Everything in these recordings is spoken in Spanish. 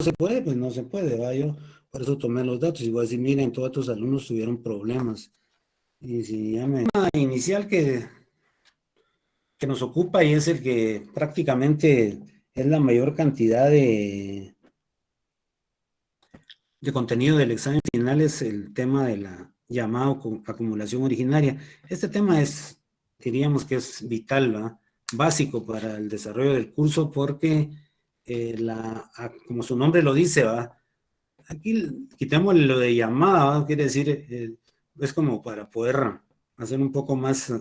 se puede, pues no se puede, ¿va? Yo por eso tomé los datos y voy a decir, miren, todos estos alumnos tuvieron problemas. Y si ya me... El tema inicial que nos ocupa y es el que prácticamente es la mayor cantidad de contenido del examen final es el tema de la llamada acumulación originaria. Este tema es, diríamos que es vital, ¿va? Básico para el desarrollo del curso porque, como su nombre lo dice, ¿va? Aquí quitamos lo de llamada, ¿va? Quiere decir, es como para poder hacer un poco más,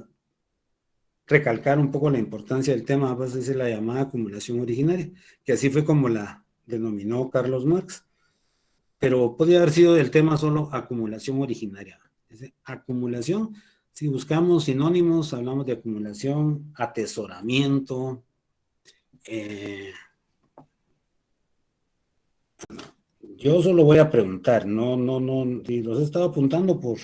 recalcar un poco la importancia del tema, vas a decir la llamada acumulación originaria, que así fue como la denominó Carlos Marx. Pero podría haber sido el tema solo acumulación originaria. Acumulación, si buscamos sinónimos, hablamos de acumulación, atesoramiento. Yo solo voy a preguntar, no, y los he estado apuntando por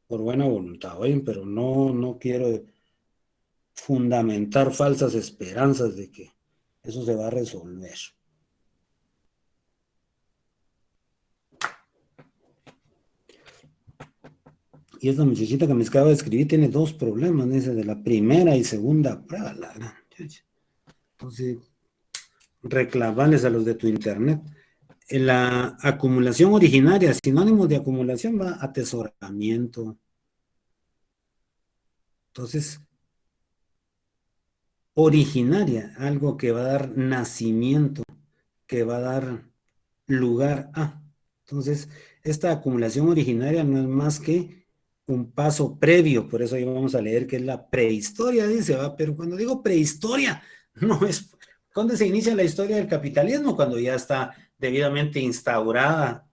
buena voluntad, ¿oyen? Pero no quiero fundamentar falsas esperanzas de que eso se va a resolver. Y esta muchachita que me acaba de escribir tiene dos problemas, dice, de la primera y segunda prueba. Entonces, reclamarles a los de tu internet. En la acumulación originaria, sinónimos de acumulación va atesoramiento. Entonces, originaria, algo que va a dar nacimiento, que va a dar lugar a. Entonces, esta acumulación originaria no es más que un paso previo, por eso ahí vamos a leer que es la prehistoria, dice, ¿va? Pero cuando digo prehistoria, no es... ¿Cuándo se inicia la historia del capitalismo? Cuando ya está debidamente instaurada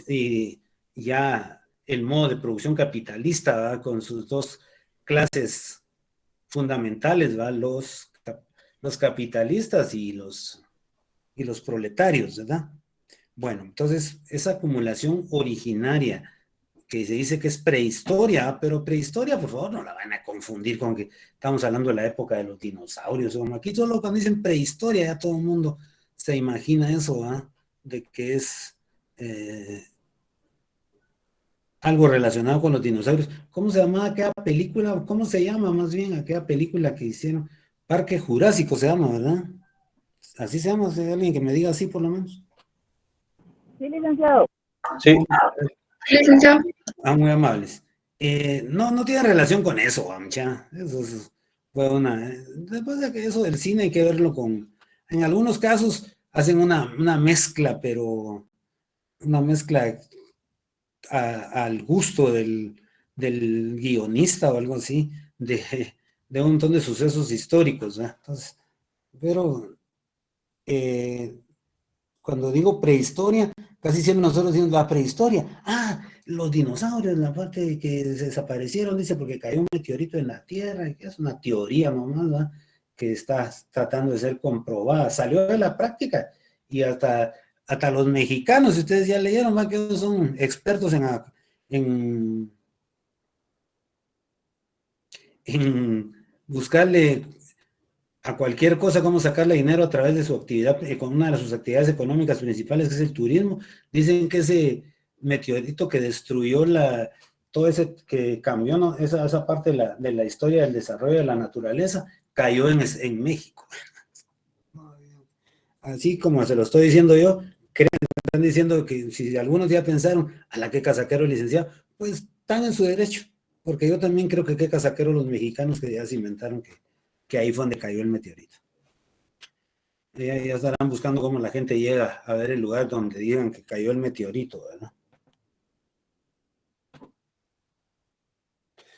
y ya el modo de producción capitalista, ¿va? Con sus dos clases fundamentales, ¿va? Los capitalistas y los proletarios, ¿verdad? Bueno, entonces esa acumulación originaria que se dice que es prehistoria, pero prehistoria, por favor, no la van a confundir con que estamos hablando de la época de los dinosaurios. Como aquí solo cuando dicen prehistoria, ya todo el mundo se imagina eso, ¿ah? De que es algo relacionado con los dinosaurios. ¿Cómo se llamaba aquella película? ¿Cómo se llama más bien aquella película que hicieron? Parque Jurásico se llama, ¿verdad? Así se llama, si hay alguien que me diga así por lo menos. Sí, licenciado. Sí. Licenciado. Muy amables. No tiene relación con eso, mucha. Eso fue después de que eso del cine hay que verlo con... En algunos casos hacen una mezcla, pero una mezcla al gusto del guionista o algo así, de un montón de sucesos históricos, ¿verdad? Entonces, pero cuando digo prehistoria, casi siempre nosotros decimos la prehistoria. Ah, los dinosaurios, la parte de que desaparecieron, dice, porque cayó un meteorito en la Tierra, que es una teoría nomás, ¿verdad? Que está tratando de ser comprobada. Salió de la práctica y hasta los mexicanos, si ustedes ya leyeron, ¿va? Que ellos son expertos en buscarle a cualquier cosa, cómo sacarle dinero a través de su actividad, con una de sus actividades económicas principales, que es el turismo. Dicen que ese meteorito que destruyó todo ese, que cambió, ¿no? esa parte de la historia del desarrollo de la naturaleza, cayó en México. Así como se lo estoy diciendo yo, están diciendo que si algunos ya pensaron, a la que casaquero licenciado, pues están en su derecho, porque yo también creo que casaquero los mexicanos que ya se inventaron que ahí fue donde cayó el meteorito. Ya estarán buscando cómo la gente llega a ver el lugar donde digan que cayó el meteorito, ¿verdad?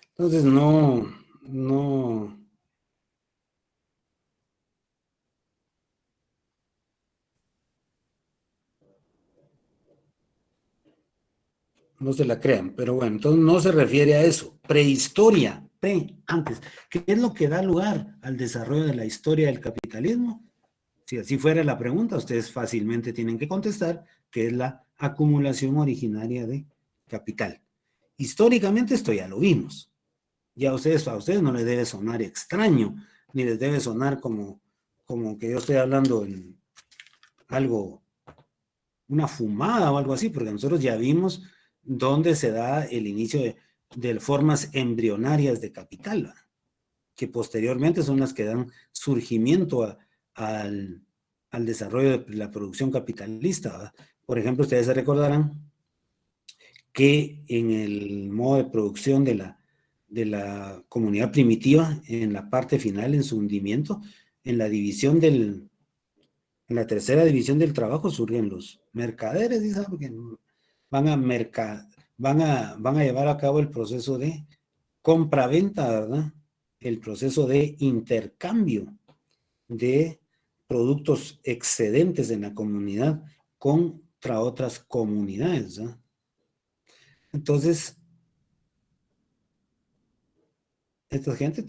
Entonces no se la crean, pero bueno, entonces no se refiere a eso. Prehistoria, antes, ¿qué es lo que da lugar al desarrollo de la historia del capitalismo? Si así fuera la pregunta, ustedes fácilmente tienen que contestar que es la acumulación originaria de capital. Históricamente esto ya lo vimos. Ya a ustedes no les debe sonar extraño, ni les debe sonar como que yo estoy hablando algo, una fumada o algo así, porque nosotros ya vimos dónde se da el inicio de formas embrionarias de capital, ¿va? Que posteriormente son las que dan surgimiento al desarrollo de la producción capitalista, ¿va? Por ejemplo, ustedes se recordarán que en el modo de producción de la comunidad primitiva, en la parte final, en su hundimiento, en la división en la tercera división del trabajo surgen los mercaderes, ¿sí saben? Que van van a llevar a cabo el proceso de compra-venta, ¿verdad? El proceso de intercambio de productos excedentes en la comunidad contra otras comunidades, ¿no? Entonces, esta gente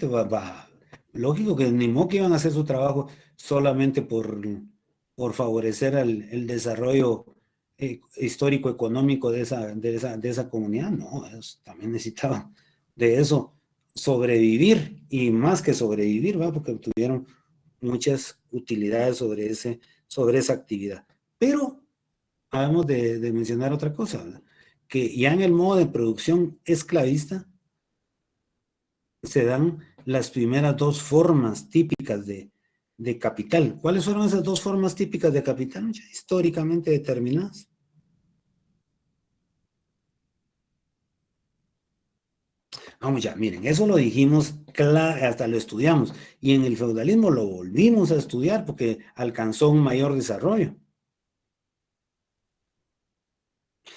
lógico que ni modo que iban a hacer su trabajo solamente por favorecer el desarrollo histórico, económico de esa comunidad. No, ellos también necesitaban de eso sobrevivir, y más que sobrevivir, ¿va? Porque tuvieron muchas utilidades sobre esa actividad. Pero habemos de mencionar otra cosa, ¿verdad? Que ya en el modo de producción esclavista se dan las primeras dos formas típicas de capital. ¿Cuáles fueron esas dos formas típicas de capital? Ya históricamente determinadas. Vamos ya, miren, eso lo dijimos, hasta lo estudiamos, y en el feudalismo lo volvimos a estudiar porque alcanzó un mayor desarrollo.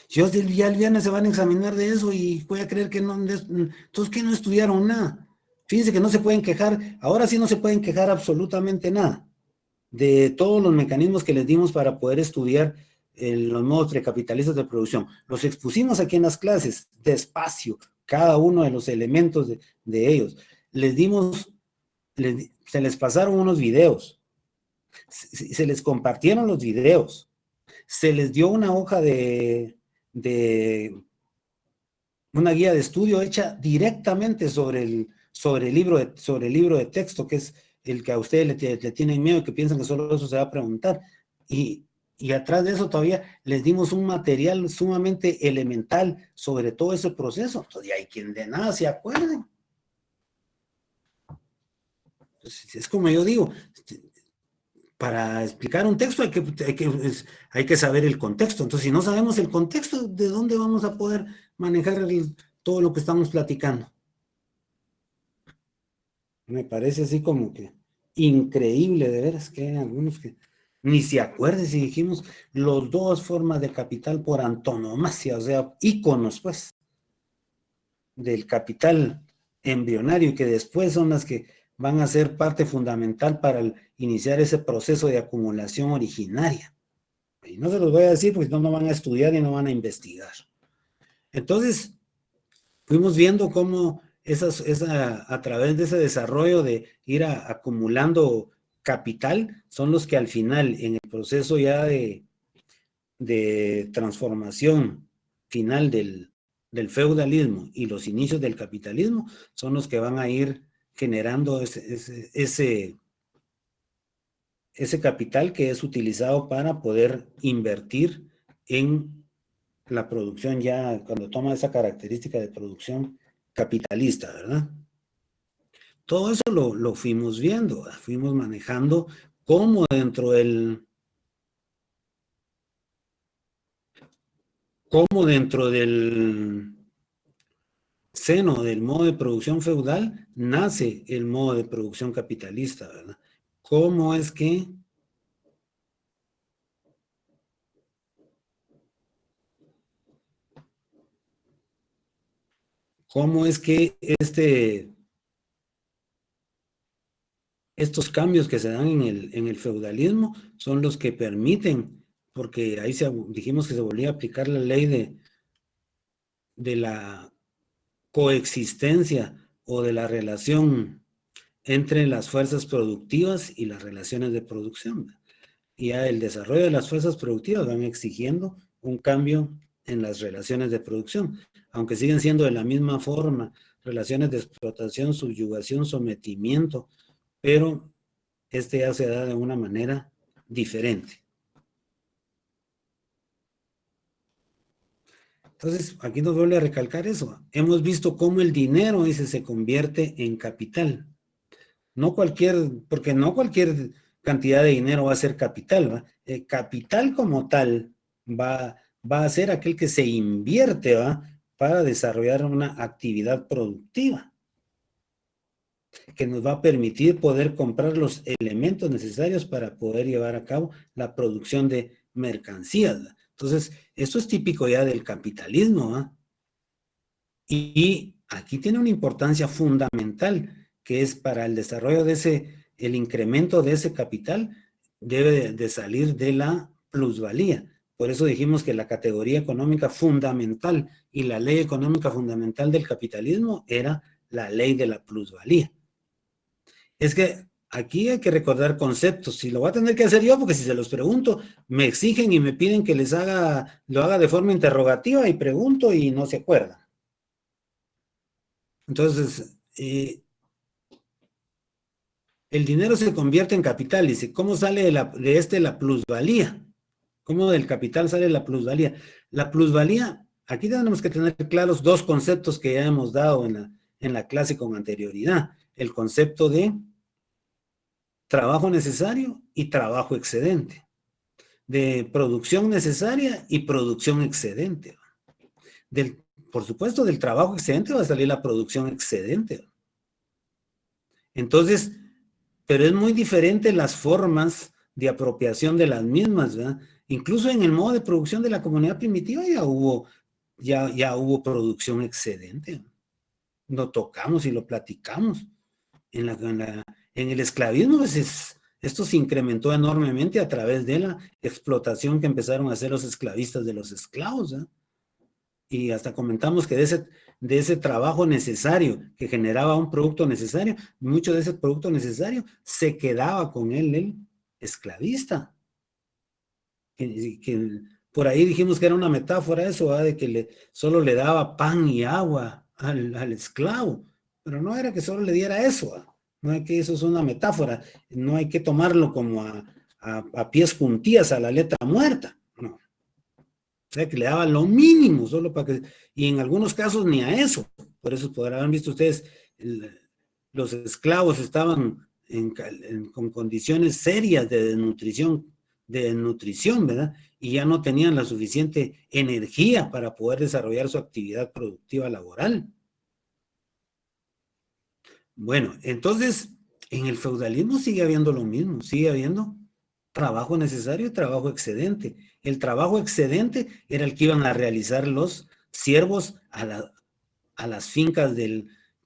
Si ya el viernes se van a examinar de eso y voy a creer que no, entonces que no estudiaron nada. Fíjense que no se pueden quejar, ahora sí no se pueden quejar absolutamente nada de todos los mecanismos que les dimos para poder estudiar los modos precapitalistas de producción. Los expusimos aquí en las clases, despacio, cada uno de los elementos de ellos. Les dimos, se les pasaron unos videos, se les compartieron los videos, se les dio una hoja de una guía de estudio hecha directamente sobre el libro de texto, que es el que a ustedes le tienen miedo y que piensan que solo eso se va a preguntar. Y atrás de eso todavía les dimos un material sumamente elemental sobre todo ese proceso. Entonces, hay quien de nada se acuerde. Entonces, es como yo digo, para explicar un texto hay que saber el contexto. Entonces, si no sabemos el contexto, ¿de dónde vamos a poder manejar todo lo que estamos platicando? Me parece así como que increíble, de veras, que hay algunos que ni se acuerden si dijimos los dos formas de capital por antonomasia, o sea, íconos, pues, del capital embrionario, y que después son las que van a ser parte fundamental para iniciar ese proceso de acumulación originaria. Y no se los voy a decir porque no van a estudiar y no van a investigar. Entonces, fuimos viendo cómo a través de ese desarrollo de ir acumulando capital, son los que al final, en el proceso ya de transformación final del feudalismo y los inicios del capitalismo, son los que van a ir generando ese capital que es utilizado para poder invertir en la producción, ya cuando toma esa característica de producción capitalista, ¿verdad? Todo eso lo fuimos viendo, fuimos manejando cómo dentro del seno del modo de producción feudal nace el modo de producción capitalista, ¿verdad? ¿Cómo es que estos cambios que se dan en el feudalismo son los que permiten, porque ahí dijimos que se volvía a aplicar la ley de la coexistencia o de la relación entre las fuerzas productivas y las relaciones de producción. Y ya el desarrollo de las fuerzas productivas van exigiendo un cambio en las relaciones de producción, aunque siguen siendo de la misma forma, relaciones de explotación, subyugación, sometimiento, pero ya se da de una manera diferente. Entonces, aquí nos vuelve a recalcar eso. Hemos visto cómo el dinero ese se convierte en capital. No cualquier, porque no cualquier cantidad de dinero va a ser capital, ¿va? El capital como tal va a ser aquel que se invierte, ¿va? Para desarrollar una actividad productiva que nos va a permitir poder comprar los elementos necesarios para poder llevar a cabo la producción de mercancías, ¿va? Entonces, eso es típico ya del capitalismo, ¿va? Y aquí tiene una importancia fundamental, que es para el desarrollo de el incremento de ese capital, debe de salir de la plusvalía. Por eso dijimos que la categoría económica fundamental y la ley económica fundamental del capitalismo era la ley de la plusvalía. Es que aquí hay que recordar conceptos. Si lo voy a tener que hacer yo, porque si se los pregunto, me exigen y me piden que lo haga de forma interrogativa y pregunto y no se acuerdan. Entonces, el dinero se convierte en capital. Dice, ¿cómo sale de la plusvalía? ¿Cómo del capital sale la plusvalía? La plusvalía, aquí tenemos que tener claros dos conceptos que ya hemos dado en la clase con anterioridad. El concepto de trabajo necesario y trabajo excedente. De producción necesaria y producción excedente. Por supuesto, del trabajo excedente va a salir la producción excedente. Entonces, pero es muy diferente las formas de apropiación de las mismas, ¿verdad? Incluso en el modo de producción de la comunidad primitiva ya hubo producción excedente. Lo tocamos y lo platicamos. En el esclavismo, pues esto se incrementó enormemente a través de la explotación que empezaron a hacer los esclavistas de los esclavos, ¿verdad? Y hasta comentamos que de ese trabajo necesario que generaba un producto necesario, mucho de ese producto necesario se quedaba con él el esclavista. Que por ahí dijimos que era una metáfora eso, ¿verdad? De que solo le daba pan y agua al esclavo, pero no era que solo le diera eso, ¿verdad? No es que eso es una metáfora, no hay que tomarlo como a pies juntillas a la letra muerta, no. O sea, que le daban lo mínimo, solo para que, y en algunos casos ni a eso. Por eso podrán visto ustedes, los esclavos estaban con condiciones serias de desnutrición, ¿verdad? Y ya no tenían la suficiente energía para poder desarrollar su actividad productiva laboral. Bueno, entonces, en el feudalismo sigue habiendo lo mismo, sigue habiendo trabajo necesario y trabajo excedente. El trabajo excedente era el que iban a realizar los siervos a las fincas que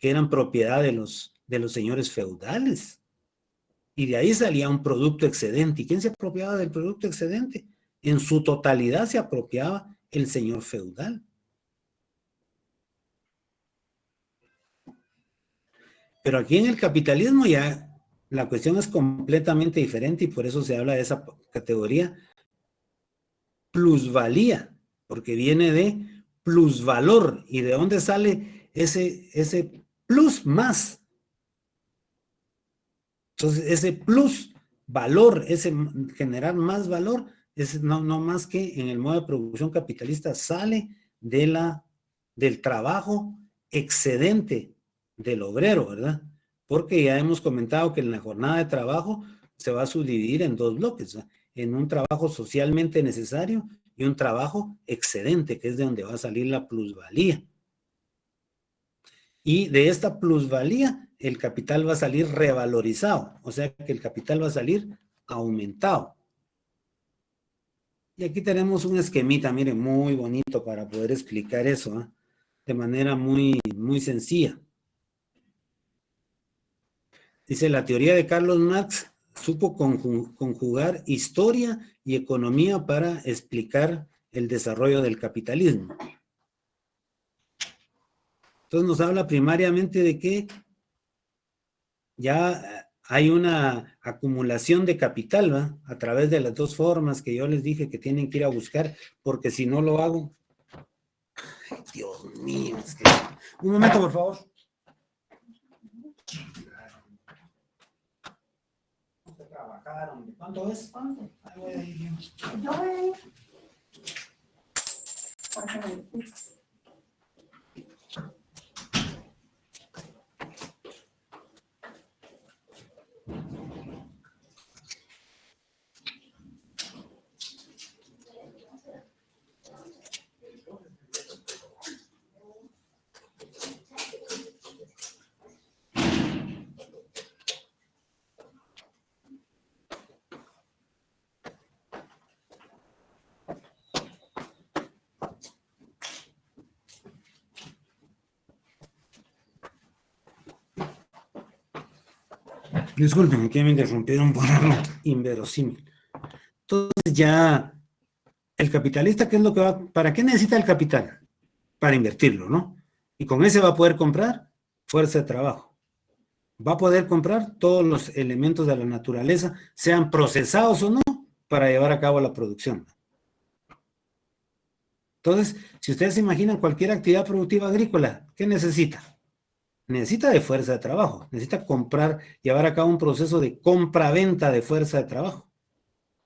eran propiedad de los señores feudales. Y de ahí salía un producto excedente. ¿Y quién se apropiaba del producto excedente? En su totalidad se apropiaba el señor feudal. Pero aquí en el capitalismo ya la cuestión es completamente diferente y por eso se habla de esa categoría plusvalía, porque viene de plusvalor. ¿Y de dónde sale ese plus más? Entonces, ese plus valor, ese generar más valor, es no más que en el modo de producción capitalista sale del trabajo excedente del obrero, ¿verdad? Porque ya hemos comentado que en la jornada de trabajo se va a subdividir en dos bloques, ¿verdad? En un trabajo socialmente necesario y un trabajo excedente, que es de donde va a salir la plusvalía. Y de esta plusvalía, el capital va a salir revalorizado, o sea que el capital va a salir aumentado. Y aquí tenemos un esquemita, miren, muy bonito para poder explicar eso, ¿eh? De manera muy, muy sencilla. Dice, la teoría de Carlos Marx supo conjugar historia y economía para explicar el desarrollo del capitalismo. Entonces nos habla primariamente de que ya hay una acumulación de capital, ¿va? A través de las dos formas que yo les dije que tienen que ir a buscar, porque si no lo hago... Ay, Dios mío, es que... Un momento, por favor. ¿Cuánto es? 11. Ahí voy a ir yo. Yo voy a ir. Disculpen, aquí me interrumpieron por algo inverosímil. Entonces ya el capitalista, ¿qué es lo que va? ¿Para qué necesita el capital? Para invertirlo, ¿no? Y con ese va a poder comprar fuerza de trabajo. Va a poder comprar todos los elementos de la naturaleza, sean procesados o no, para llevar a cabo la producción. Entonces, si ustedes se imaginan cualquier actividad productiva agrícola, ¿qué necesita? Necesita de fuerza de trabajo, necesita comprar, llevar a cabo un proceso de compra-venta de fuerza de trabajo.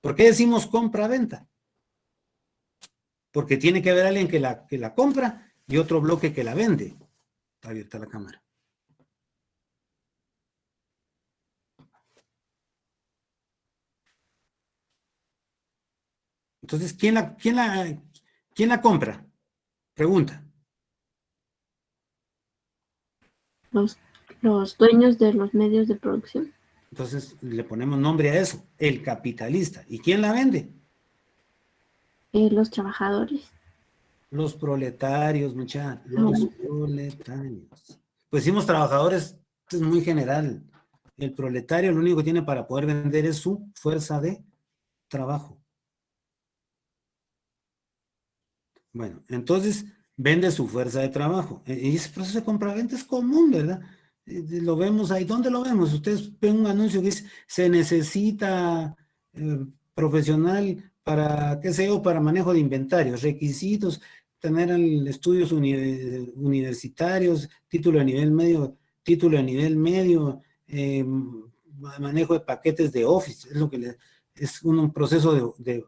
¿Por qué decimos compra-venta? Porque tiene que haber alguien que la compra y otro bloque que la vende. Está abierta la cámara. Entonces, ¿quién la compra? Pregunta. Los dueños de los medios de producción. Entonces, le ponemos nombre a eso, el capitalista. ¿Y quién la vende? Los trabajadores. Los proletarios, muchachos, los proletarios. Pues decimos trabajadores, esto es muy general. El proletario lo único que tiene para poder vender es su fuerza de trabajo. Bueno, entonces vende su fuerza de trabajo. Y ese proceso de compra-venta es común, ¿verdad? Lo vemos ahí. ¿Dónde lo vemos? Ustedes ven un anuncio que dice, se necesita profesional para, qué sé yo, para manejo de inventarios, requisitos, tener estudios universitarios, título de nivel medio, manejo de paquetes de Office, es lo que es un proceso de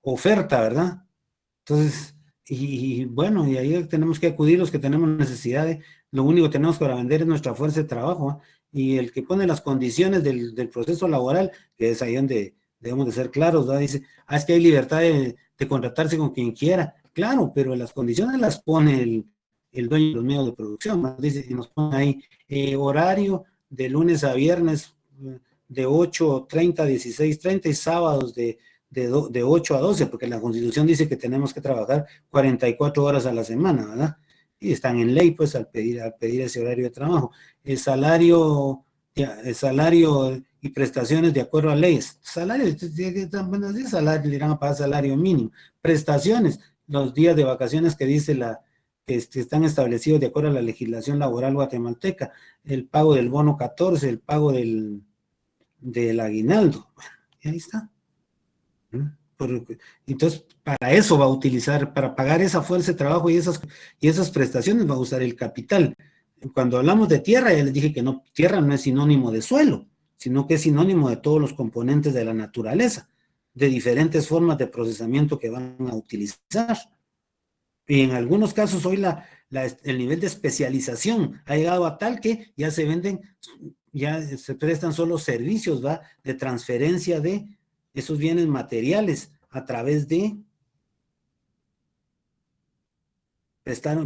oferta, ¿verdad? Entonces, y bueno, y ahí tenemos que acudir los que tenemos necesidad lo único que tenemos para vender es nuestra fuerza de trabajo, ¿eh? Y el que pone las condiciones del proceso laboral, que es ahí donde debemos de ser claros, ¿verdad? Dice, es que hay libertad de contratarse con quien quiera. Claro, pero las condiciones las pone el dueño de los medios de producción, ¿no? Dice, y nos pone ahí horario de lunes a viernes de 8:30 a 16:30 y sábados de 8 a 12, porque la Constitución dice que tenemos que trabajar 44 horas a la semana, ¿verdad? Y están en ley, pues, al pedir ese horario de trabajo. El salario y prestaciones de acuerdo a leyes. Salario, buenos días, salario, le irán a pagar salario mínimo. Prestaciones, los días de vacaciones que dice que están establecidos de acuerdo a la legislación laboral guatemalteca, el pago del bono 14, el pago del aguinaldo. Bueno, y ahí está. Entonces, para eso va a utilizar, para pagar esa fuerza de trabajo y esas prestaciones va a usar el capital. Cuando hablamos de tierra, ya les dije que no, tierra no es sinónimo de suelo, sino que es sinónimo de todos los componentes de la naturaleza, de diferentes formas de procesamiento que van a utilizar. Y en algunos casos hoy el nivel de especialización ha llegado a tal que ya se venden, ya se prestan solo servicios, ¿va? De transferencia de esos bienes materiales a través de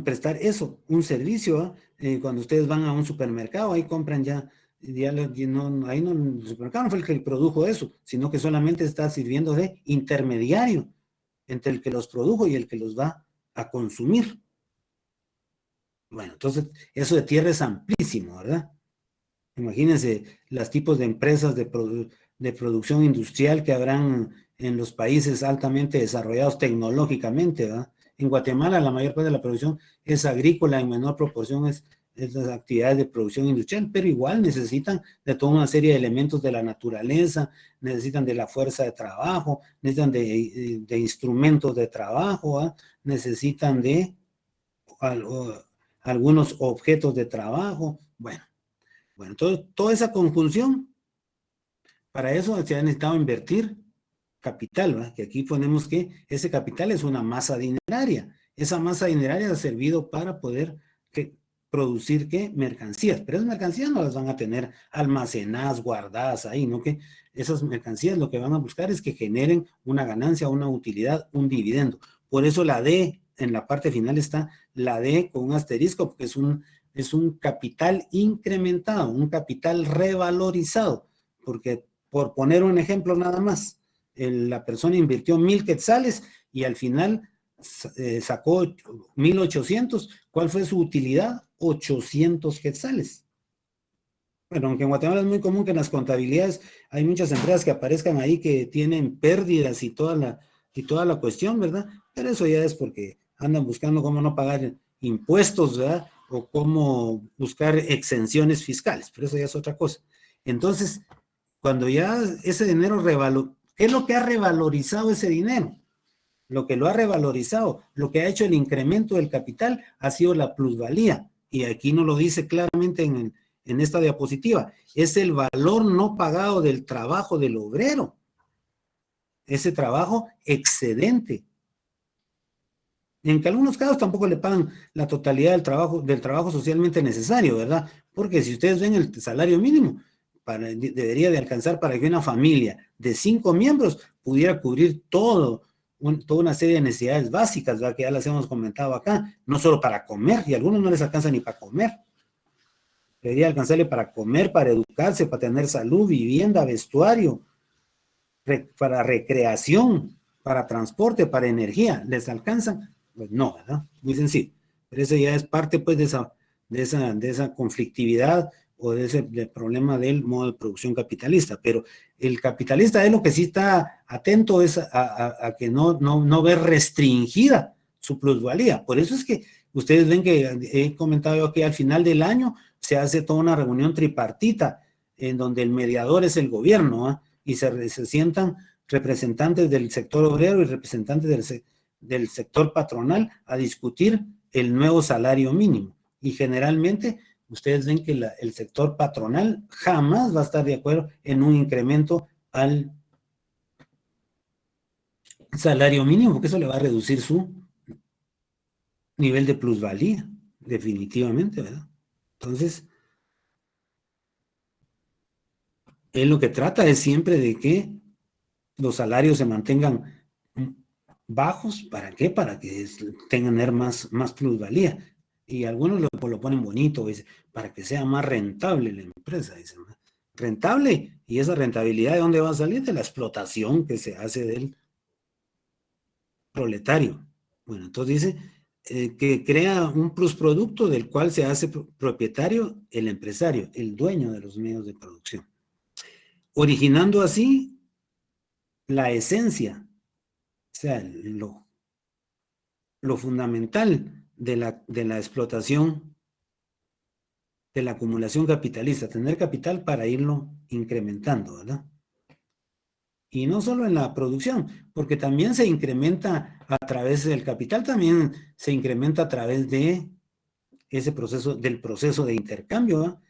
prestar eso, un servicio. Cuando ustedes van a un supermercado, ahí compran ahí no, el supermercado no fue el que produjo eso, sino que solamente está sirviendo de intermediario entre el que los produjo y el que los va a consumir. Bueno, entonces eso de tierra es amplísimo, ¿verdad? Imagínense los tipos de empresas de producción industrial que habrán en los países altamente desarrollados tecnológicamente, ¿verdad? En Guatemala la mayor parte de la producción es agrícola, en menor proporción es las actividades de producción industrial, pero igual necesitan de toda una serie de elementos de la naturaleza, necesitan de la fuerza de trabajo, necesitan de instrumentos de trabajo, ¿verdad? Necesitan de algunos objetos de trabajo. Bueno, entonces toda esa conjunción, para eso se ha necesitado invertir capital, ¿verdad? Que aquí ponemos que ese capital es una masa dineraria esa masa dineraria ha servido para poder producir, ¿qué? Mercancías, pero esas mercancías no las van a tener almacenadas, guardadas ahí, ¿no? Que esas mercancías lo que van a buscar es que generen una ganancia, una utilidad, un dividendo. Por eso la D, en la parte final está la D con un asterisco, porque es un capital incrementado, un capital revalorizado, porque por poner un ejemplo nada más, la persona invirtió 1,000 quetzales y al final sacó 1,800. ¿Cuál fue su utilidad? 800 quetzales. Bueno, aunque en Guatemala es muy común que en las contabilidades hay muchas empresas que aparezcan ahí que tienen pérdidas y toda la cuestión, ¿verdad? Pero eso ya es porque andan buscando cómo no pagar impuestos, ¿verdad? O cómo buscar exenciones fiscales, pero eso ya es otra cosa. Entonces, cuando ya ese dinero ¿qué es lo que ha revalorizado ese dinero? Lo que lo ha revalorizado, lo que ha hecho el incremento del capital ha sido la plusvalía. Y aquí no lo dice claramente en esta diapositiva. Es el valor no pagado del trabajo del obrero. Ese trabajo excedente. En que algunos casos tampoco le pagan la totalidad del trabajo socialmente necesario, ¿verdad? Porque si ustedes ven el salario mínimo, debería de alcanzar para que una familia de 5 miembros pudiera cubrir toda una serie de necesidades básicas, ¿verdad? Que ya las hemos comentado acá, no solo para comer, y a algunos no les alcanza ni para comer. Debería alcanzarle para comer, para educarse, para tener salud, vivienda, vestuario, para recreación, para transporte, para energía. ¿Les alcanzan? Pues no, ¿verdad? Muy sencillo. Pero eso ya es parte, pues, de esa conflictividad o de ese problema del modo de producción capitalista. Pero el capitalista es lo que sí está atento es a que no ver restringida su plusvalía. Por eso es que ustedes ven que he comentado yo que al final del año se hace toda una reunión tripartita en donde el mediador es el gobierno, ¿eh? Y se sientan representantes del sector obrero y representantes del sector patronal a discutir el nuevo salario mínimo. Y generalmente ustedes ven que el sector patronal jamás va a estar de acuerdo en un incremento al salario mínimo, porque eso le va a reducir su nivel de plusvalía, definitivamente, ¿verdad? Entonces, él lo que trata es siempre de que los salarios se mantengan bajos. ¿Para qué? Para que tengan más plusvalía. Y algunos lo ponen bonito, dice, para que sea más rentable la empresa, dice, ¿no? Rentable, y esa rentabilidad ¿de dónde va a salir? De la explotación que se hace del proletario. Bueno, entonces dice que crea un plusproducto del cual se hace propietario el empresario, el dueño de los medios de producción, originando así la esencia, o sea, lo fundamental de la explotación, de la acumulación capitalista, tener capital para irlo incrementando, ¿verdad? Y no solo en la producción, porque también se incrementa a través del capital, también se incrementa a través de ese proceso, del proceso de intercambio, ¿verdad?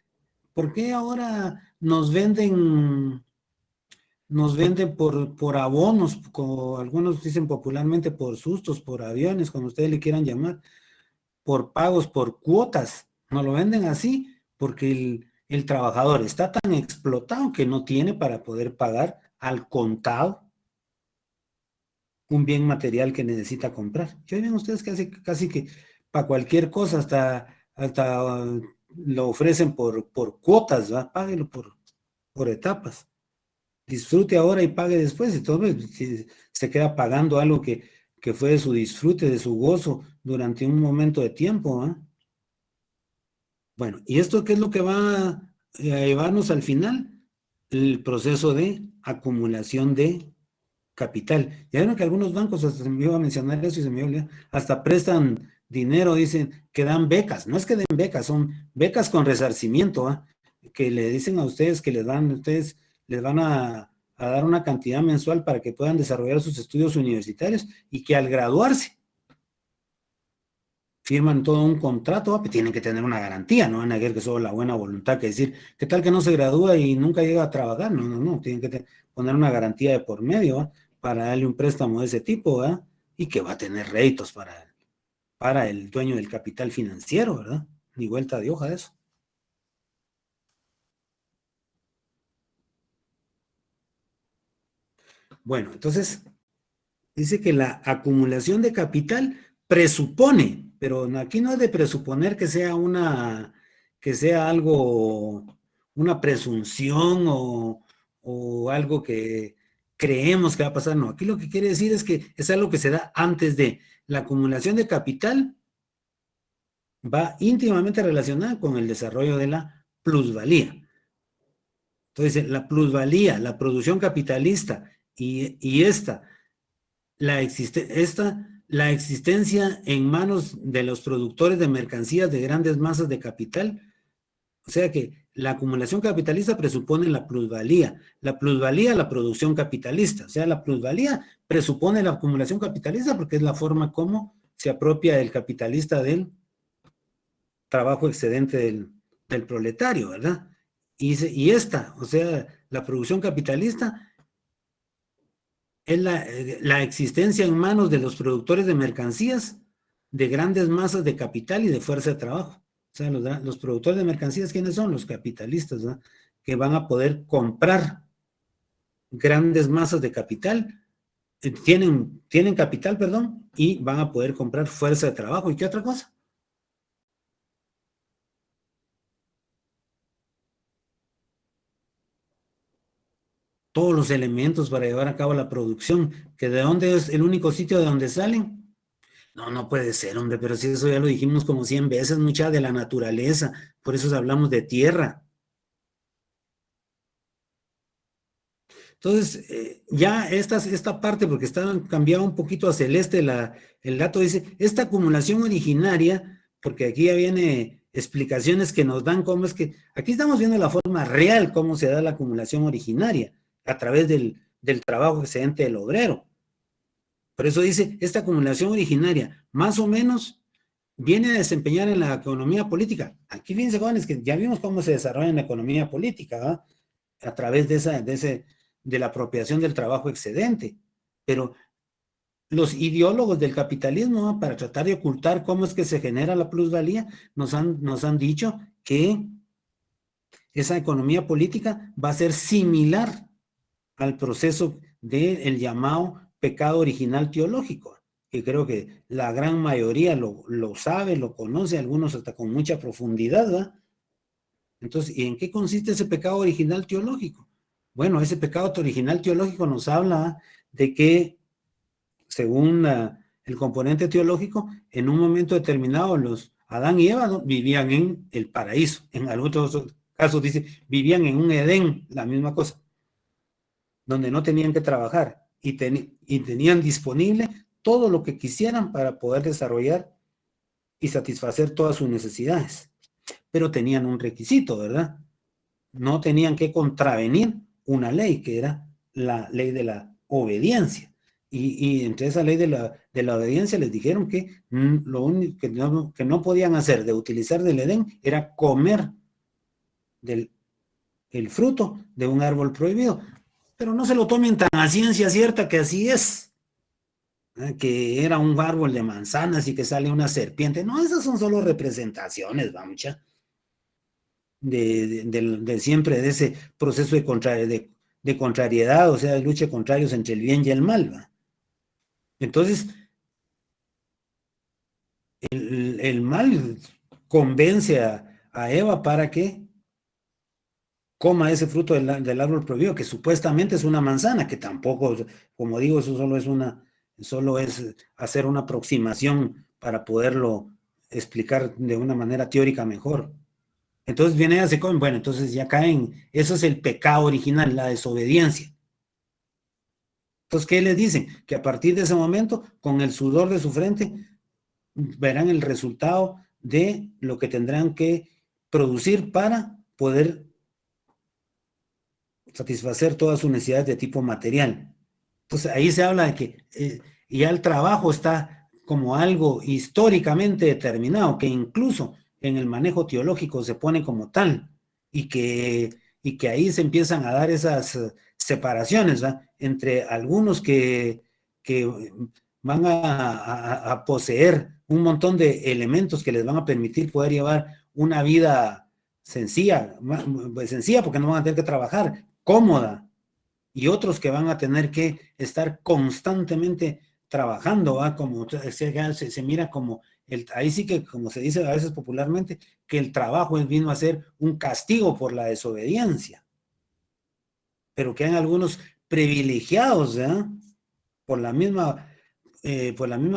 ¿Por qué ahora nos venden por abonos, como algunos dicen popularmente, por sustos, por aviones, como ustedes le quieran llamar, por pagos, por cuotas? Nos lo venden así porque el trabajador está tan explotado que no tiene para poder pagar al contado un bien material que necesita comprar. Ya ven ustedes que casi que para cualquier cosa, hasta lo ofrecen por cuotas, ¿va? Páguelo por etapas. Disfrute ahora y pague después, y todo se queda pagando algo que fue de su disfrute, de su gozo durante un momento de tiempo, ¿eh? Bueno, ¿y esto qué es lo que va a llevarnos al final? El proceso de acumulación de capital. Ya vieron que algunos bancos, hasta se me iba a mencionar eso y se me olvidó, hasta prestan dinero, dicen que dan becas. No es que den becas, son becas con resarcimiento, ¿eh? Que le dicen a ustedes que ustedes les van a dar una cantidad mensual para que puedan desarrollar sus estudios universitarios y que al graduarse firman todo un contrato, pero tienen que tener una garantía, no van a ver que solo la buena voluntad, que decir, ¿qué tal que no se gradúa y nunca llega a trabajar? No, tienen que poner una garantía de por medio, ¿eh? Para darle un préstamo de ese tipo, ¿eh? Y que va a tener réditos para para el dueño del capital financiero, ¿verdad? Ni vuelta de hoja de eso. Bueno, entonces dice que la acumulación de capital presupone, pero aquí no es de presuponer que sea algo, una presunción o algo que creemos que va a pasar. No, aquí lo que quiere decir es que es algo que se da antes de la acumulación de capital, va íntimamente relacionada con el desarrollo de la plusvalía. Entonces, la plusvalía, la producción capitalista y la existencia en manos de los productores de mercancías de grandes masas de capital, o sea que la acumulación capitalista presupone la plusvalía, la producción capitalista, o sea, la plusvalía presupone la acumulación capitalista porque es la forma como se apropia el capitalista del trabajo excedente del proletario, ¿verdad? Y o sea, la producción capitalista es la existencia en manos de los productores de mercancías de grandes masas de capital y de fuerza de trabajo. O sea, los productores de mercancías, ¿quiénes son? Los capitalistas, ¿verdad? Que van a poder comprar grandes masas de capital, tienen capital, perdón, y van a poder comprar fuerza de trabajo. ¿Y qué otra cosa? Todos los elementos para llevar a cabo la producción, que de dónde es el único sitio de donde salen. No, no puede ser, hombre, pero si eso ya lo dijimos como 100 veces, mucha de la naturaleza, por eso hablamos de tierra. Entonces, ya esta parte, porque está cambiado un poquito a celeste el dato, dice, esta acumulación originaria, porque aquí ya viene explicaciones que nos dan cómo es que, aquí estamos viendo la forma real, cómo se da la acumulación originaria, a través del trabajo excedente del obrero. Por eso dice, esta acumulación originaria, más o menos, viene a desempeñar en la economía política. Aquí fíjense, jóvenes, que ya vimos cómo se desarrolla en la economía política, ¿verdad? A través de la apropiación del trabajo excedente. Pero los ideólogos del capitalismo, ¿no? Para tratar de ocultar cómo es que se genera la plusvalía, nos han dicho que esa economía política va a ser similar al proceso del llamado pecado original teológico, que creo que la gran mayoría lo sabe, lo conoce, algunos hasta con mucha profundidad, ¿verdad? Entonces, ¿y en qué consiste ese pecado original teológico? Bueno, ese pecado original teológico nos habla de que, según el componente teológico, en un momento determinado los Adán y Eva, ¿no?, vivían en el paraíso. En algunos casos dice, vivían en un Edén, la misma cosa, donde no tenían que trabajar y tenían disponible todo lo que quisieran para poder desarrollar y satisfacer todas sus necesidades. Pero tenían un requisito, ¿verdad? No tenían que contravenir una ley, que era la ley de la obediencia. Y entre esa ley de la obediencia les dijeron que lo único que no podían hacer de utilizar del Edén era comer el fruto de un árbol prohibido. Pero no se lo tomen tan a ciencia cierta que así es, que era un árbol de manzanas y que sale una serpiente. No, esas son solo representaciones, va, mucha, de siempre, de ese proceso de contrariedad, o sea, de lucha de contrarios entre el bien y el mal, ¿va? Entonces, el mal convence a Eva para que coma ese fruto del árbol prohibido, que supuestamente es una manzana, que tampoco, como digo, eso solo es hacer una aproximación para poderlo explicar de una manera teórica mejor. Entonces viene a se comen, bueno, entonces ya caen, eso es el pecado original, la desobediencia. Entonces, ¿qué les dicen? Que a partir de ese momento, con el sudor de su frente, verán el resultado de lo que tendrán que producir para poder satisfacer todas sus necesidades de tipo material. Entonces, ahí se habla de que ya el trabajo está como algo históricamente determinado, que incluso en el manejo teológico se pone como tal, y que ahí se empiezan a dar esas separaciones, ¿verdad?, entre algunos que van a poseer un montón de elementos que les van a permitir poder llevar una vida sencilla, pues sencilla porque no van a tener que trabajar, cómoda, y otros que van a tener que estar constantemente trabajando, ¿va? Como se mira como, ahí sí que como se dice a veces popularmente, que el trabajo vino a ser un castigo por la desobediencia, pero que hay algunos privilegiados, ¿verdad? Por la misma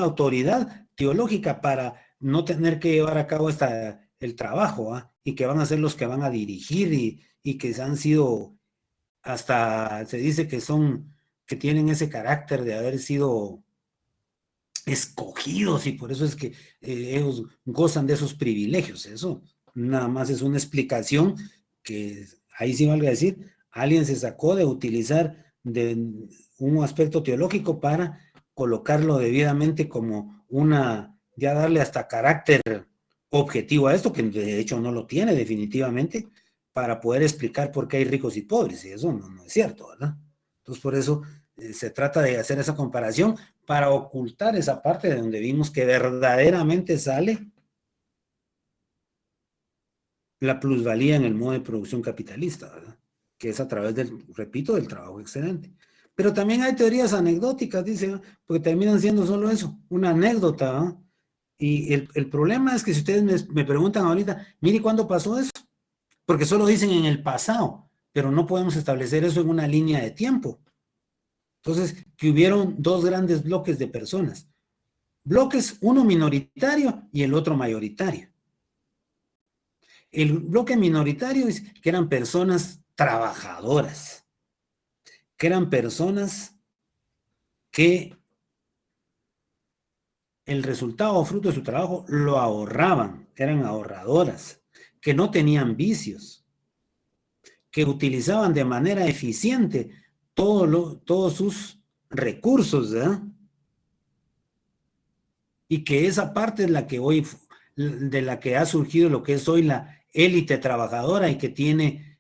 autoridad teológica para no tener que llevar a cabo el trabajo, ¿ah? Y que van a ser los que van a dirigir y que han sido, hasta se dice que tienen ese carácter de haber sido escogidos y por eso es que ellos gozan de esos privilegios. Eso nada más es una explicación que ahí sí valga decir, alguien se sacó de utilizar de un aspecto teológico para colocarlo debidamente como ya darle hasta carácter objetivo a esto, que de hecho no lo tiene definitivamente, para poder explicar por qué hay ricos y pobres, y eso no es cierto, ¿verdad? Entonces por eso se trata de hacer esa comparación para ocultar esa parte de donde vimos que verdaderamente sale la plusvalía en el modo de producción capitalista, ¿verdad? Que es a través repito, del trabajo excedente. Pero también hay teorías anecdóticas, dice, porque terminan siendo solo eso, una anécdota, ¿no? Y el problema es que si ustedes me preguntan ahorita, mire, ¿cuándo pasó eso? Porque solo dicen en el pasado, pero no podemos establecer eso en una línea de tiempo. Entonces, que hubieron dos grandes bloques de personas. Bloques, uno minoritario y el otro mayoritario. El bloque minoritario es que eran personas trabajadoras, que eran personas que el resultado o fruto de su trabajo lo ahorraban, eran ahorradoras, que no tenían vicios, que utilizaban de manera eficiente todos sus recursos, ¿verdad? Y que esa parte es de la que ha surgido lo que es hoy la élite trabajadora y que tiene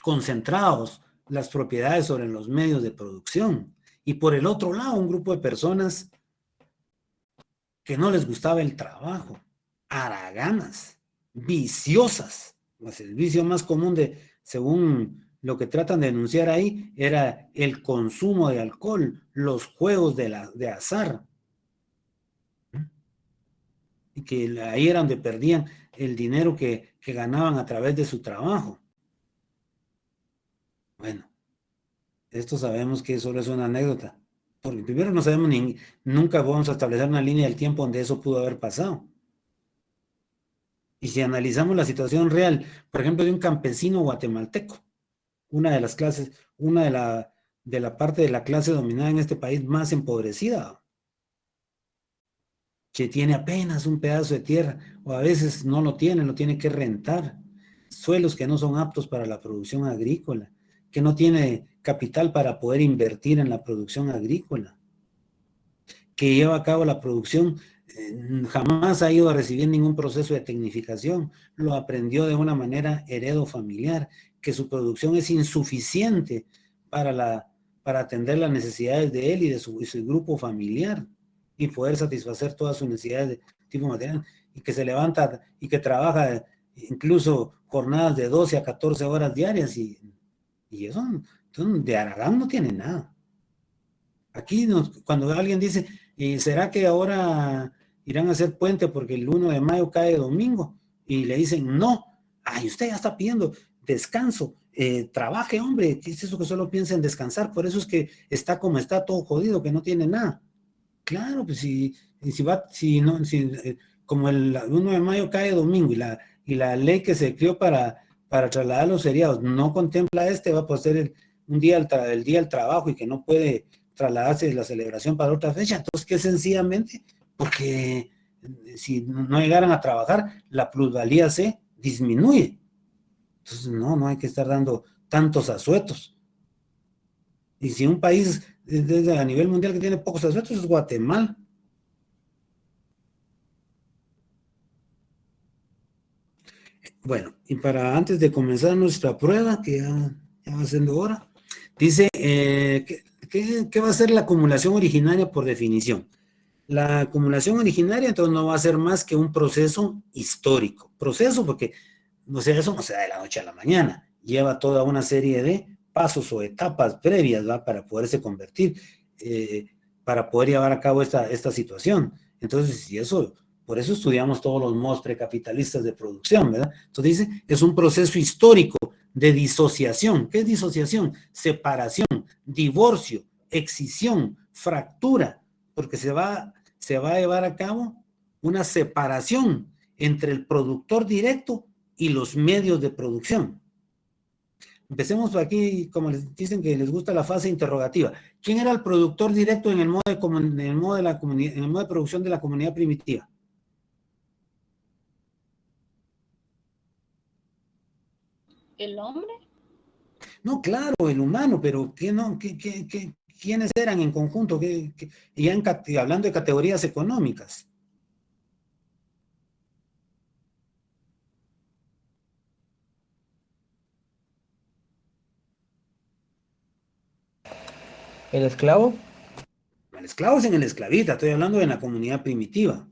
concentrados las propiedades sobre los medios de producción. Y por el otro lado, un grupo de personas que no les gustaba el trabajo, haraganas, viciosas. Pues el vicio más común según lo que tratan de denunciar ahí, era el consumo de alcohol, los juegos de azar. Y que ahí era donde perdían el dinero que ganaban a través de su trabajo. Bueno, esto sabemos que solo es una anécdota. Porque primero no sabemos nunca vamos a establecer una línea del tiempo donde eso pudo haber pasado. Y si analizamos la situación real, por ejemplo, de un campesino guatemalteco, una de las clases, de la parte de la clase dominada en este país más empobrecida, que tiene apenas un pedazo de tierra, o a veces no lo tiene que rentar, suelos que no son aptos para la producción agrícola, que no tiene capital para poder invertir en la producción agrícola, que lleva a cabo la producción, jamás ha ido a recibir ningún proceso de tecnificación, lo aprendió de una manera heredo familiar, que su producción es insuficiente para atender las necesidades de él y de su grupo familiar y poder satisfacer todas sus necesidades de tipo material, y que se levanta y que trabaja incluso jornadas de 12 a 14 horas diarias y eso de Aragán no tiene nada. Aquí cuando alguien dice, ¿y será que ahora irán a hacer puente porque el 1 de mayo cae domingo? Y le dicen, no, ay, usted ya está pidiendo descanso, trabaje, hombre, ¿qué es eso que solo piensa en descansar? Por eso es que está como está, todo jodido, que no tiene nada. Claro, pues como el 1 de mayo cae domingo y la ley que se creó para trasladar los feriados no contempla va a ser un día el día del trabajo y que no puede trasladarse la celebración para otra fecha. Entonces, que sencillamente, porque si no llegaran a trabajar, la plusvalía se disminuye. Entonces, no hay que estar dando tantos asuetos. Y si un país desde a nivel mundial que tiene pocos asuetos es Guatemala. Bueno, y antes de comenzar nuestra prueba, que ya va siendo hora, Dice, ¿qué va a ser la acumulación originaria por definición? La acumulación originaria entonces no va a ser más que un proceso histórico. Proceso porque, o sea, eso no se da de la noche a la mañana. Lleva toda una serie de pasos o etapas previas, ¿va? Para poderse convertir, para poder llevar a cabo esta situación. Entonces, si eso, por eso estudiamos todos los modos precapitalistas de producción, ¿verdad? Entonces dice, es un proceso histórico de disociación. ¿Qué es disociación? Separación, divorcio, excisión, fractura, porque se va a llevar a cabo una separación entre el productor directo y los medios de producción. Empecemos por aquí, como les dicen que les gusta la fase interrogativa. ¿Quién era el productor directo en el modo de producción de la comunidad primitiva? ¿El hombre? No, claro, el humano, pero ¿quiénes eran en conjunto? Hablando de categorías económicas. ¿El esclavo? El esclavo es en el esclavista, estoy hablando de la comunidad primitiva.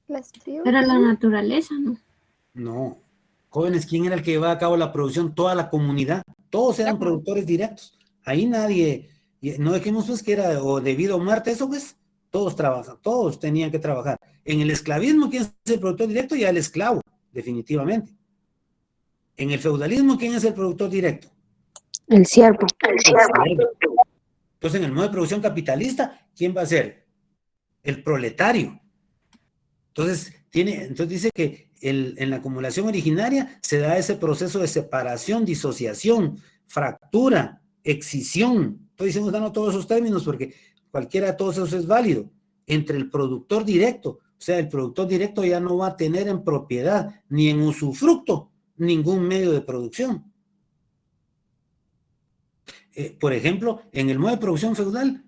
Las tribus. Era la naturaleza, ¿no? No. Jóvenes, ¿quién era el que llevaba a cabo la producción? Toda la comunidad. Todos eran productores directos. Ahí nadie, no dejemos pues que era o debido a muerte, eso pues, todos trabajan, todos tenían que trabajar. En el esclavismo, ¿quién es el productor directo? Ya el esclavo, definitivamente. En el feudalismo, ¿quién es el productor directo? El siervo. Entonces, en el modo de producción capitalista, ¿quién va a ser? El proletario. Entonces dice que en la acumulación originaria se da ese proceso de separación, disociación, fractura, excisión. Estoy dando todos esos términos porque cualquiera de todos esos es válido. Entre el productor directo, o sea, el productor directo ya no va a tener en propiedad ni en usufructo ningún medio de producción. Por ejemplo, en el modo de producción feudal,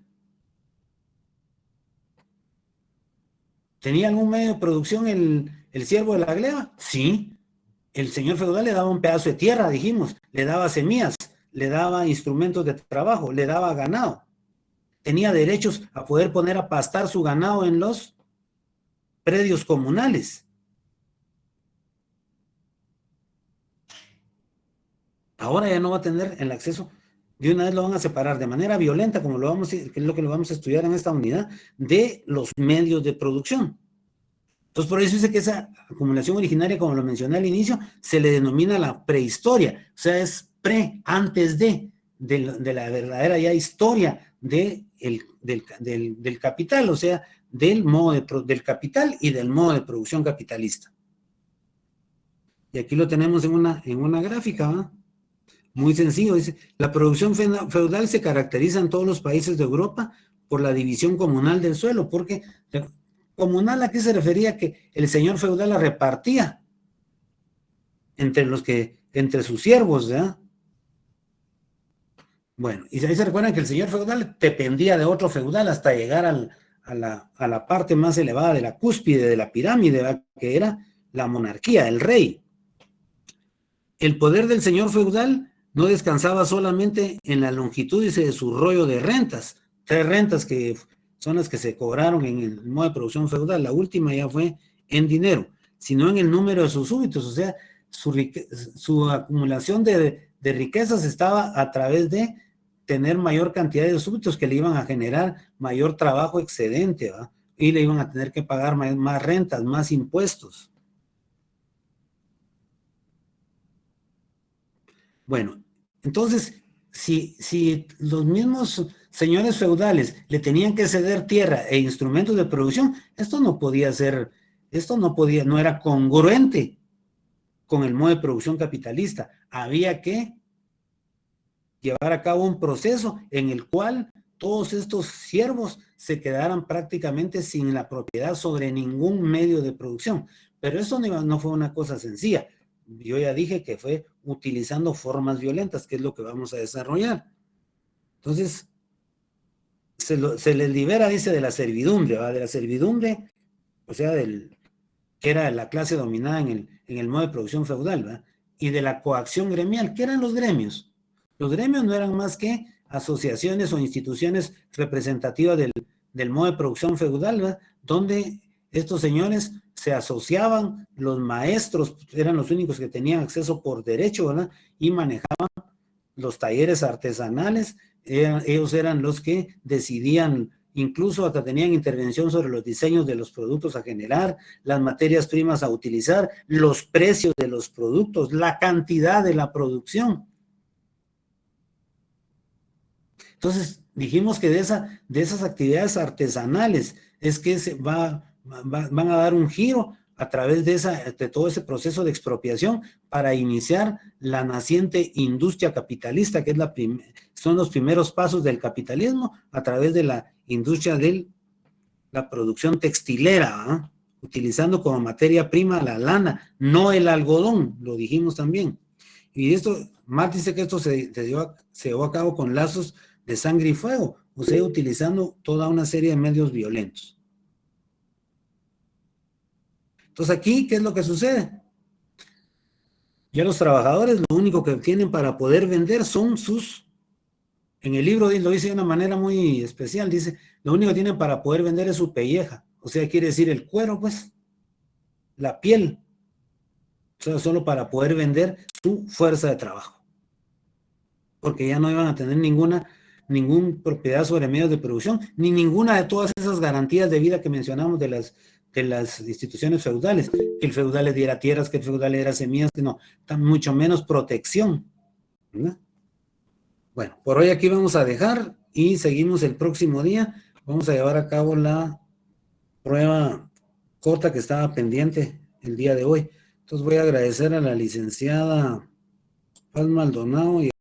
¿tenía algún medio de producción el siervo de la gleba? Sí. El señor feudal le daba un pedazo de tierra, dijimos, le daba semillas, le daba instrumentos de trabajo, le daba ganado. Tenía derechos a poder poner a pastar su ganado en los predios comunales. Ahora ya no va a tener el acceso, de una vez lo van a separar de manera violenta, que es lo que lo vamos a estudiar en esta unidad, de los medios de producción. Entonces, por eso dice que esa acumulación originaria, como lo mencioné al inicio, se le denomina la prehistoria, o sea, es antes de la verdadera ya historia del capital, o sea, del capital y del modo de producción capitalista. Y aquí lo tenemos en una gráfica, ¿va? Muy sencillo, dice, la producción feudal se caracteriza en todos los países de Europa por la división comunal del suelo, porque comunal, ¿a qué se refería? Que el señor feudal la repartía entre sus siervos, ¿verdad? Bueno, y ahí se recuerdan que el señor feudal dependía de otro feudal hasta llegar a la parte más elevada de la cúspide de la pirámide, ¿verdad? Que era la monarquía, el rey. El poder del señor feudal no descansaba solamente en la longitud, dice, de su rollo de rentas. 3 rentas que son las que se cobraron en el modo de producción feudal. La última ya fue en dinero, sino en el número de sus súbditos. O sea, su acumulación de riquezas estaba a través de tener mayor cantidad de súbditos que le iban a generar mayor trabajo excedente, ¿va? Y le iban a tener que pagar más rentas, más impuestos. Bueno, entonces, si los mismos señores feudales le tenían que ceder tierra e instrumentos de producción, esto no era congruente con el modo de producción capitalista. Había que llevar a cabo un proceso en el cual todos estos siervos se quedaran prácticamente sin la propiedad sobre ningún medio de producción. Pero eso no fue una cosa sencilla. Yo ya dije que fue utilizando formas violentas, que es lo que vamos a desarrollar. Entonces, se les libera, dice, de la servidumbre, ¿va? De la servidumbre, o sea, que era la clase dominada en el modo de producción feudal, ¿va? Y de la coacción gremial. ¿Qué eran los gremios? Los gremios no eran más que asociaciones o instituciones representativas del modo de producción feudal, ¿verdad? Donde estos señores se asociaban, los maestros eran los únicos que tenían acceso por derecho, ¿verdad? Y manejaban los talleres artesanales, ellos eran los que decidían, incluso hasta tenían intervención sobre los diseños de los productos a generar, las materias primas a utilizar, los precios de los productos, la cantidad de la producción. Entonces, dijimos que de esas actividades artesanales es que van a dar un giro a través de todo ese proceso de expropiación para iniciar la naciente industria capitalista, que son los primeros pasos del capitalismo a través de la industria de la producción textilera, ¿eh? Utilizando como materia prima la lana, no el algodón, lo dijimos también. Y esto, Marx dice que esto se llevó a cabo con lazos de sangre y fuego, o sea, utilizando toda una serie de medios violentos. Entonces aquí, ¿qué es lo que sucede? Ya los trabajadores lo único que tienen para poder vender son en el libro lo dice de una manera muy especial, dice, lo único que tienen para poder vender es su pelleja, o sea, quiere decir el cuero, pues, la piel, o sea, solo para poder vender su fuerza de trabajo, porque ya no iban a tener ninguna propiedad sobre medios de producción, ni ninguna de todas esas garantías de vida que mencionamos de las instituciones feudales, que el feudal les diera tierras, que el feudal le diera semillas, que no, mucho menos protección, ¿verdad? Bueno, por hoy aquí vamos a dejar y seguimos el próximo día. Vamos a llevar a cabo la prueba corta que estaba pendiente el día de hoy. Entonces voy a agradecer a la licenciada Paz Maldonado y